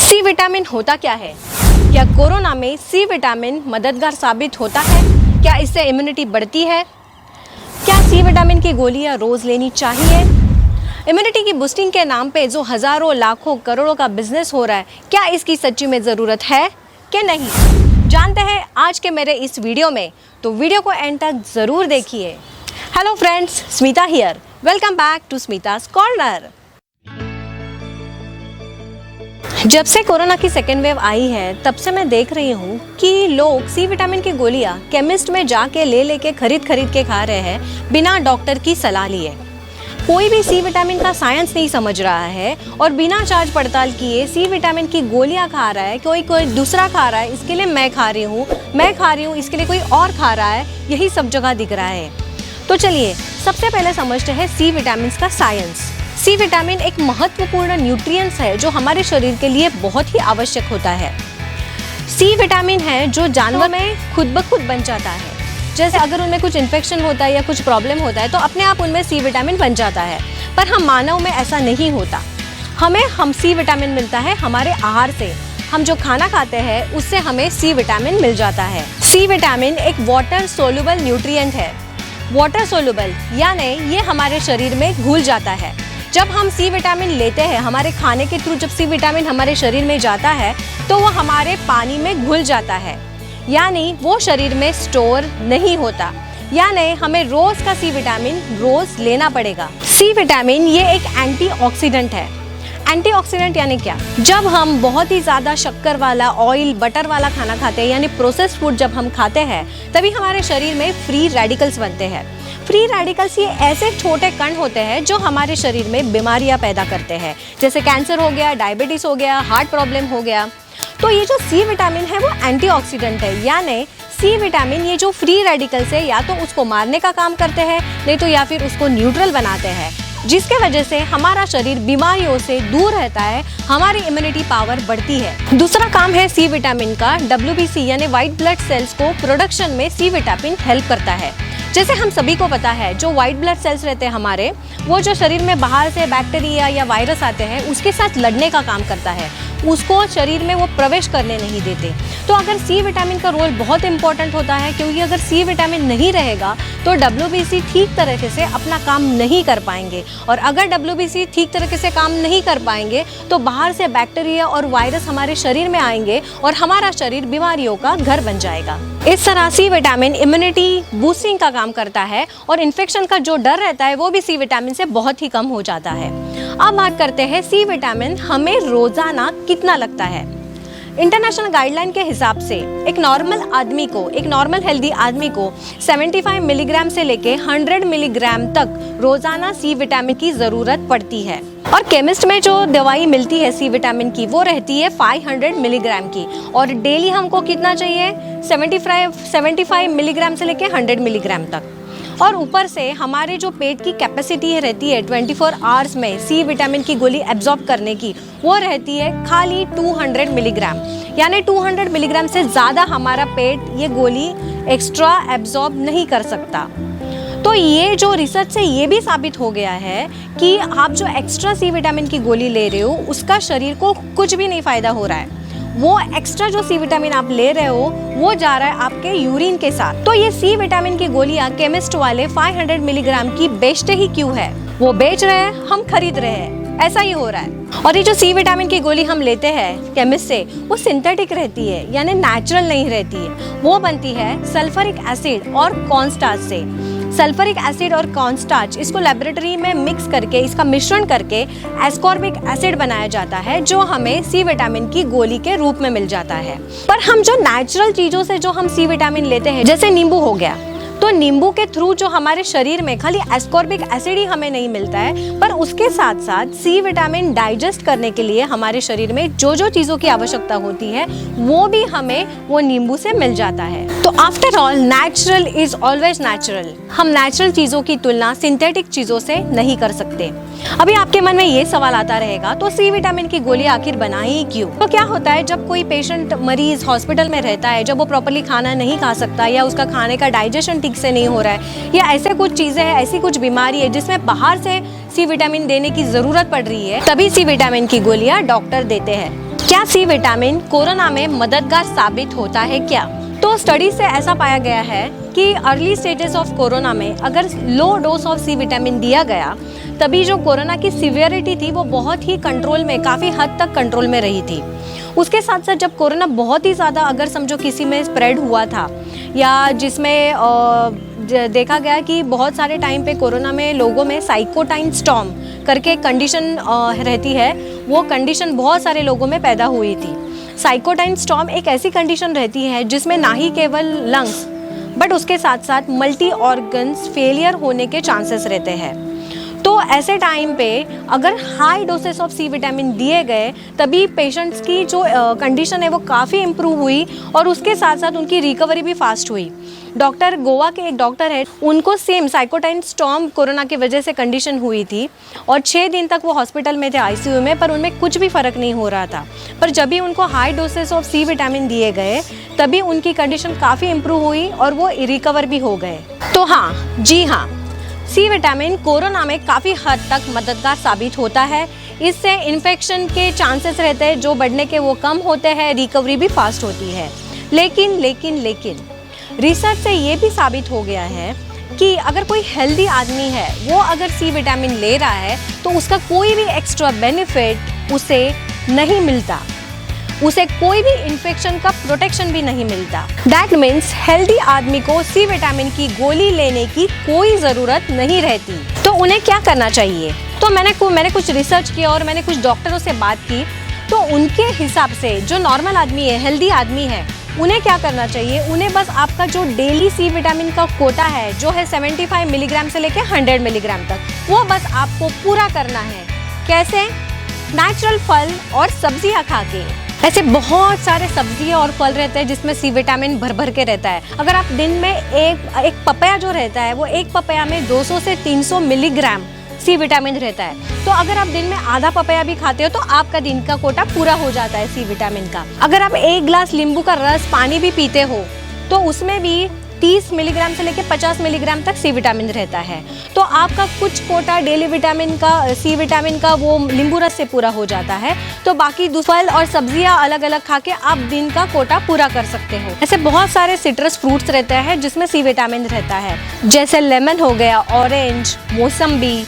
C vitamin होता क्या है? क्या कोरोना में सी विटामिन मददगार साबित होता है? क्या इससे इम्यूनिटी बढ़ती है? क्या सी विटामिन की गोलियां रोज लेनी चाहिए? इम्यूनिटी की बूस्टिंग के नाम पे जो हजारों लाखों करोड़ों का बिजनेस हो रहा है, क्या इसकी सच्ची में ज़रूरत है कि नहीं? जानते हैं आज के मेरे इस वीडियो में, तो वीडियो को एंड तक ज़रूर देखिए। Hello friends, Smita here. Welcome back to Smita's corner. जब से कोरोना की सेकेंड वेव आई है, तब से मैं देख रही हूँ कि लोग सी विटामिन की गोलियाँ केमिस्ट में जाके लेके खरीद के खा रहे हैं बिना डॉक्टर की सलाह लिए। कोई भी सी विटामिन का साइंस नहीं समझ रहा है और बिना जांच पड़ताल किए सी विटामिन की गोलियां खा रहा है। कोई दूसरा खा रहा है, इसके लिए मैं खा रही हूँ, इसके लिए कोई और खा रहा है। यही सब जगह दिख रहा है। तो चलिए सबसे पहले समझते हैं सी विटामिन का साइंस। सी विटामिन एक महत्वपूर्ण न्यूट्रिएंट्स है जो हमारे शरीर के लिए बहुत ही आवश्यक होता है। सी विटामिन है जो जानवर में खुद ब खुद बन जाता है। जैसे अगर उनमें कुछ इन्फेक्शन होता है या कुछ प्रॉब्लम होता है तो अपने आप उनमें सी विटामिन बन जाता है। पर हम मानव में ऐसा नहीं होता। हमें सी विटामिन मिलता है हमारे आहार से। हम जो खाना खाते हैं उससे हमें सी विटामिन मिल जाता है। सी विटामिन एक वाटर सोल्यूबल न्यूट्रिएंट है। वाटर सोल्यूबल यानी ये हमारे शरीर में घुल जाता है। जब हम सी विटामिन लेते हैं, हमारे खाने के थ्रू जब सी विटामिन हमारे शरीर में जाता है तो वो हमारे पानी में घुल जाता है, यानी वो शरीर में स्टोर नहीं होता। यानी हमें रोज का सी विटामिन रोज लेना पड़ेगा। सी विटामिन ये एक एंटीऑक्सीडेंट है। एंटीऑक्सीडेंट यानी क्या? जब हम बहुत ही ज़्यादा शक्कर वाला, ऑयल, बटर वाला खाना खाते हैं, यानी प्रोसेस्ड फूड जब हम खाते हैं, तभी हमारे शरीर में फ्री रेडिकल्स बनते हैं। फ्री रेडिकल्स ये ऐसे छोटे कण होते हैं जो हमारे शरीर में बीमारियां पैदा करते हैं, जैसे कैंसर हो गया, डायबिटीज़ हो गया, हार्ट प्रॉब्लम हो गया। तो ये जो सी विटामिन है वो एंटीऑक्सीडेंट है, यानी सी विटामिन ये जो फ्री रेडिकल्स है या तो उसको मारने का काम करते हैं, नहीं तो या फिर उसको न्यूट्रल बनाते हैं, जिसके वजह से हमारा शरीर बीमारियों से दूर रहता है, हमारी इम्यूनिटी पावर बढ़ती है। दूसरा काम है सी विटामिन का WBC यानी व्हाइट ब्लड सेल्स को प्रोडक्शन में सी विटामिन हेल्प करता है। जैसे हम सभी को पता है, जो व्हाइट ब्लड सेल्स रहते हैं हमारे, वो जो शरीर में बाहर से बैक्टीरिया या वायरस आते हैं उसके साथ लड़ने का काम करता है, उसको शरीर में वो प्रवेश करने नहीं देते। तो अगर सी विटामिन का रोल बहुत इंपॉर्टेंट होता है, क्योंकि अगर सी विटामिन नहीं रहेगा तो WBC ठीक तरीके से अपना काम नहीं कर पाएंगे, और अगर WBC ठीक तरीके से काम नहीं कर पाएंगे तो बाहर से बैक्टीरिया और वायरस हमारे शरीर में आएंगे और हमारा शरीर बीमारियों का घर बन जाएगा। इस तरह सी विटामिन इम्यूनिटी बूस्टिंग का काम करता है और इन्फेक्शन का जो डर रहता है वो भी सी विटामिन से बहुत ही कम हो जाता है। अब बात करते हैं सी विटामिन हमें रोजाना कितना लगता है। इंटरनेशनल गाइडलाइन के हिसाब से एक नॉर्मल हेल्दी आदमी को 75 मिलीग्राम से लेके 100 मिलीग्राम तक रोजाना सी विटामिन की ज़रूरत पड़ती है। और केमिस्ट में जो दवाई मिलती है सी विटामिन की वो रहती है 500 मिलीग्राम की, और डेली हमको कितना चाहिए? 75 मिलीग्राम से लेके 100 मिलीग्राम तक। और ऊपर से हमारे जो पेट की कैपेसिटी रहती है 24 आवर्स में सी विटामिन की गोली एब्जॉर्ब करने की, वो रहती है खाली 200 मिलीग्राम। यानी 200 मिलीग्राम से ज़्यादा हमारा पेट ये गोली एक्स्ट्रा एब्जॉर्ब नहीं कर सकता। तो ये जो रिसर्च से ये भी साबित हो गया है कि आप जो एक्स्ट्रा सी विटामिन की गोली ले रहे हो उसका शरीर को कुछ भी नहीं फ़ायदा हो रहा है। वो एक्स्ट्रा जो सी विटामिन आप ले रहे हो वो जा रहा है आपके यूरिन के साथ। तो ये सी विटामिन की गोलियां केमिस्ट वाले 500 मिलीग्राम की बेचते ही क्यों है? वो बेच रहे हैं, हम खरीद रहे हैं, ऐसा ही हो रहा है। और ये जो सी विटामिन की गोली हम लेते हैं केमिस्ट से, वो सिंथेटिक रहती है, यानी नेचुरल नहीं रहती है। वो बनती है सल्फ्यूरिक एसिड और कॉर्नस्टार्च से। सल्फ्यूरिक एसिड और कॉर्नस्टार्च इसको लेबोरेटरी में मिक्स करके, इसका मिश्रण करके एस्कॉर्बिक एसिड बनाया जाता है, जो हमें सी विटामिन की गोली के रूप में मिल जाता है। पर हम जो नेचुरल चीज़ों से जो हम सी विटामिन लेते हैं, जैसे नींबू हो गया, तो नींबू के थ्रू जो हमारे शरीर में खाली एस्कॉर्बिक एसिड ही हमें नहीं मिलता है, पर उसके साथ साथ सी विटामिन डाइजेस्ट करने के लिए हमारे शरीर में जो जो चीज़ों की आवश्यकता होती है वो भी हमें वो नींबू से मिल जाता है। तो after all natural is always natural. हम नेचुरल चीज़ों की तुलना सिंथेटिक चीज़ों से नहीं कर सकते। अभी आपके मन में ये सवाल आता रहेगा, तो सी विटामिन की गोली आखिर बनाई क्यों? तो क्या होता है, जब कोई पेशेंट, मरीज हॉस्पिटल में रहता है, जब वो प्रॉपर्ली खाना नहीं खा सकता या उसका खाने का डाइजेशन ठीक से नहीं हो रहा है, या ऐसे कुछ चीज़ें हैं, ऐसी कुछ बीमारी है जिसमें बाहर से सी विटामिन देने की ज़रूरत पड़ रही है, तभी सी विटामिन की गोलियाँ डॉक्टर देते हैं। क्या सी विटामिन कोरोना में मददगार साबित होता है क्या? तो स्टडी से ऐसा पाया गया है कि अर्ली स्टेजेस ऑफ कोरोना में अगर low dose of C vitamin दिया गया, तभी जो कोरोना की सीवियरिटी थी वो बहुत ही कंट्रोल में, काफ़ी हद तक कंट्रोल में रही थी। उसके साथ साथ जब कोरोना बहुत ही ज़्यादा अगर समझो किसी में स्प्रेड हुआ था, या जिसमें देखा गया कि बहुत सारे टाइम पे कोरोना में लोगों में साइकोटाइन स्टॉर्म करके कंडीशन रहती है, वो कंडीशन बहुत सारे लोगों में पैदा हुई थी। साइकोटाइन स्टॉर्म एक ऐसी कंडीशन रहती है जिसमें ना ही केवल लंग्स बट उसके साथ साथ मल्टी ऑर्गन्स फेलियर होने के चांसेस रहते हैं। तो ऐसे टाइम पे अगर high doses of C vitamin दिए गए, तभी पेशेंट्स की जो कंडीशन है वो काफ़ी इम्प्रूव हुई और उसके साथ साथ उनकी रिकवरी भी फास्ट हुई। डॉक्टर गोवा के एक डॉक्टर है, उनको सेम साइकोटाइन स्टॉर्म कोरोना की वजह से कंडीशन हुई थी और 6 दिन तक वो हॉस्पिटल में थे आईसीयू में, पर उनमें कुछ भी फ़र्क नहीं हो रहा था। पर जब भी उनको high doses of C vitamin दिए गए, तभी उनकी कंडीशन काफ़ी इम्प्रूव हुई और वो रिकवर भी हो गए। तो हाँ, जी हाँ, सी विटामिन कोरोना में काफ़ी हद तक मददगार साबित होता है। इससे इन्फेक्शन के चांसेस रहते हैं जो बढ़ने के वो कम होते हैं, रिकवरी भी फास्ट होती है। लेकिन रिसर्च से ये भी साबित हो गया है कि अगर कोई हेल्दी आदमी है, वो अगर सी विटामिन ले रहा है तो उसका कोई भी एक्स्ट्रा बेनिफिट उसे नहीं मिलता, उसे कोई भी इन्फेक्शन का प्रोटेक्शन भी नहीं मिलता। दैट मीन्स हेल्दी आदमी को सी विटामिन की गोली लेने की कोई ज़रूरत नहीं रहती। तो उन्हें क्या करना चाहिए? तो मैंने कुछ रिसर्च किया और मैंने कुछ डॉक्टरों से बात की, तो उनके हिसाब से जो नॉर्मल आदमी है, हेल्दी आदमी है, उन्हें क्या करना चाहिए? उन्हें बस आपका जो डेली सी विटामिन का कोटा है, जो है 75 मिलीग्राम से लेकर 100 मिलीग्राम तक, वो बस आपको पूरा करना है। कैसे? नेचुरल फल और सब्जियां खा के। ऐसे बहुत सारे सब्जियां और फल रहते हैं जिसमें सी विटामिन भर भर के रहता है। अगर आप दिन में एक पपाया जो रहता है, वो एक पपाया में 200 से 300 मिलीग्राम सी विटामिन रहता है। तो अगर आप दिन में आधा पपाया भी खाते हो तो आपका दिन का कोटा पूरा हो जाता है सी विटामिन का। अगर आप 1 ग्लास नींबू का रस पानी भी पीते हो तो उसमें भी 30 मिलीग्राम से लेकर 50 मिलीग्राम तक सी विटामिन रहता है। तो आपका कुछ कोटा डेली विटामिन का, सी विटामिन का, वो नींबू रस से पूरा हो जाता है। तो बाकी फल और सब्जियां अलग अलग खा के आप दिन का कोटा पूरा कर सकते हो। ऐसे बहुत सारे सिट्रस फ्रूट्स रहते हैं जिसमें सी विटामिन रहता है, जैसे लेमन हो गया, ऑरेंज, मौसम्बी,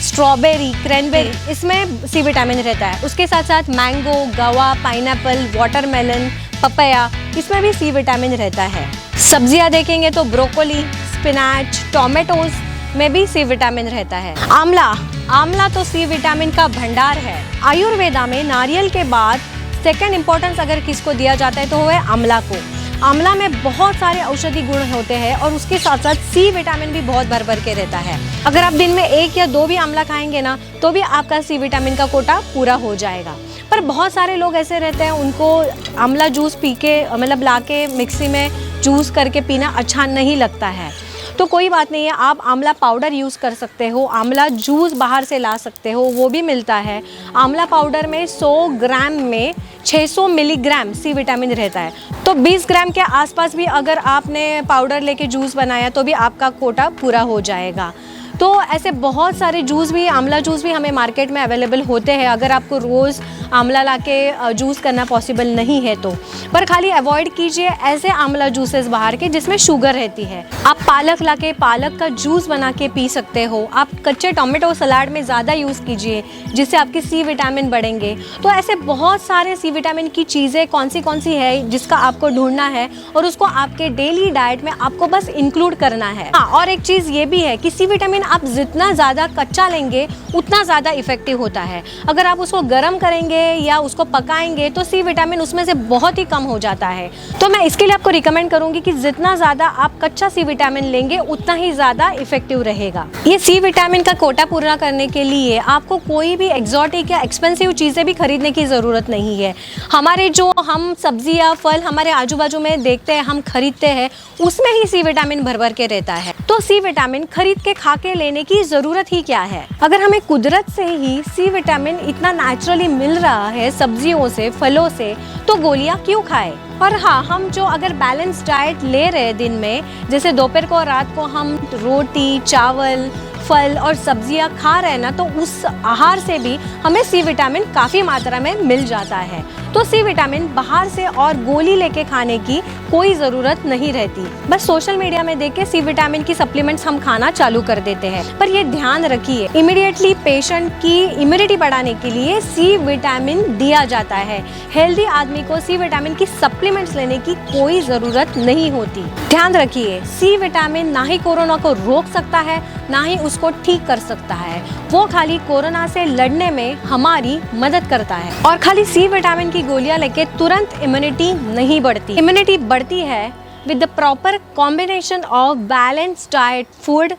स्ट्रॉबेरी, क्रैनबेरी, इसमें सी विटामिन रहता है। उसके साथ साथ मैंगो, गवा, पाइनएप्पल, वाटरमेलन, पपाया, इसमें भी सी विटामिन रहता है। सब्जियां देखेंगे तो ब्रोकोली, स्पिनाच, टोमेटोज में भी सी विटामिन रहता है। आंवला तो सी विटामिन का भंडार है। आयुर्वेदा में नारियल के बाद सेकंड इंपॉर्टेंस अगर किसको दिया जाता है तो वो है आंवला को। आंवला में बहुत सारे औषधि गुण होते हैं और उसके साथ साथ सी विटामिन भी बहुत भर भर के रहता है। अगर आप दिन में 1 या 2 भी आंवला खाएंगे ना, तो भी आपका सी विटामिन का कोटा पूरा हो जाएगा। पर बहुत सारे लोग ऐसे रहते हैं, उनको आंवला जूस पी के, मतलब ला के मिक्सी में जूस करके पीना अच्छा नहीं लगता है। तो कोई बात नहीं है, आप आंवला पाउडर यूज़ कर सकते हो, आंवला जूस बाहर से ला सकते हो, वो भी मिलता है। आंवला पाउडर में 100 ग्राम में 600 मिलीग्राम सी विटामिन रहता है। तो 20 ग्राम के आसपास भी अगर आपने पाउडर लेके जूस बनाया तो भी आपका कोटा पूरा हो जाएगा। तो ऐसे बहुत सारे जूस भी, आंवला जूस भी हमें मार्केट में अवेलेबल होते हैं, अगर आपको रोज़ आंवला लाके जूस करना पॉसिबल नहीं है तो। पर खाली अवॉइड कीजिए ऐसे आंवला जूसेस बाहर के जिसमें शुगर रहती है। आप पालक लाके पालक का जूस बना के पी सकते हो। आप कच्चे टोमेटो सलाद में ज़्यादा यूज़ कीजिए, जिससे आपके सी विटामिन बढ़ेंगे। तो ऐसे बहुत सारे सी विटामिन की चीज़ें कौन सी है जिसका आपको ढूंढना है और उसको आपके डेली डाइट में आपको बस इंक्लूड करना है। हाँ, और एक चीज़ ये भी है कि सी विटामिन आप जितना ज़्यादा कच्चा लेंगे उतना ज़्यादा इफेक्टिव होता है। अगर आप उसको गर्म करेंगे या उसको पकाएंगे तो सी विटामिन उसमें से बहुत ही कम हो जाता है। तो मैं इसके लिए आपको रिकमेंड करूंगी कि जितना ज़्यादा आप कच्चा सी विटामिन लेंगे उतना ही ज़्यादा इफेक्टिव रहेगा। ये सी विटामिन का कोटा पूरा करने के लिए आपको कोई भी एक्सोटिक या एक्सपेंसिव चीज़ें भी खरीदने की ज़रूरत नहीं है। हमारे जो हम सब्जियाँ फल हमारे आजू बाजू में देखते हैं, हम खरीदते हैं, उसमें ही सी विटामिन भर भर के रहता है। तो सी विटामिन खरीद के खा के लेने की ज़रूरत ही क्या है? अगर हमें कुदरत से ही सी विटामिन इतना नेचुरली मिल रहा है सब्जियों से, फलों से, तो गोलियां क्यों खाएं? और हाँ, हम जो अगर बैलेंस डाइट ले रहे हैं दिन में, जैसे दोपहर को और रात को हम रोटी, चावल, फल और सब्जियां खा रहे हैं ना, तो उस आहार से भी हमें सी विटामिन काफ़ी मात्रा में मिल जाता है। तो तो सी विटामिन बाहर से और गोली लेके खाने की कोई ज़रूरत नहीं रहती। बस सोशल मीडिया में देख के सी विटामिन की सप्लीमेंट्स हम खाना चालू कर देते हैं। पर ये ध्यान रखिए, इमीडिएटली पेशेंट की इम्यूनिटी बढ़ाने के लिए सी विटामिन दिया जाता है। हेल्दी आदमी को सी विटामिन की सप्लीमेंट्स लेने की कोई ज़रूरत नहीं होती। ध्यान रखिए, सी विटामिन ना ही कोरोना को रोक सकता है, ना ही उसको ठीक कर सकता है। वो खाली कोरोना से लड़ने में हमारी मदद करता है। और खाली सी विटामिन की गोलियां लेके तुरंत इम्यूनिटी नहीं बढ़ती। इम्यूनिटी बढ़ती है with the proper combination of balanced diet, food,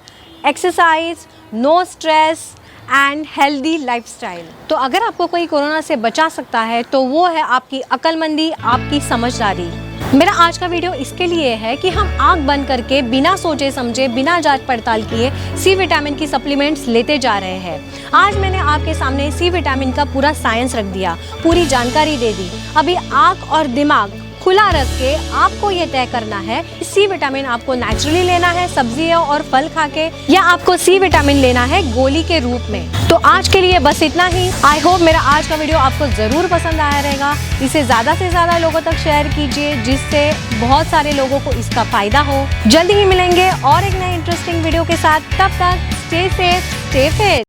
exercise, no stress and healthy lifestyle. तो अगर आपको कोई कोरोना से बचा सकता है तो वो है आपकी अक्लमंदी, आपकी समझदारी। मेरा आज का वीडियो इसके लिए है कि हम आंख बंद करके बिना सोचे समझे, बिना जांच पड़ताल किए सी विटामिन की सप्लीमेंट्स लेते जा रहे हैं। आज मैंने आपके सामने सी विटामिन का पूरा साइंस रख दिया, पूरी जानकारी दे दी। अभी आंख और दिमाग खुला रख के आपको ये तय करना है सी विटामिन आपको नेचुरली लेना है सब्जियों और फल खा के, या आपको सी विटामिन लेना है गोली के रूप में। तो आज के लिए बस इतना ही। आई होप मेरा आज का वीडियो आपको ज़रूर पसंद आया रहेगा। इसे ज़्यादा से ज़्यादा लोगों तक शेयर कीजिए, जिससे बहुत सारे लोगों को इसका फ़ायदा हो। जल्दी ही मिलेंगे और एक नए इंटरेस्टिंग वीडियो के साथ। तब तक स्टे सेफ, स्टे फिट।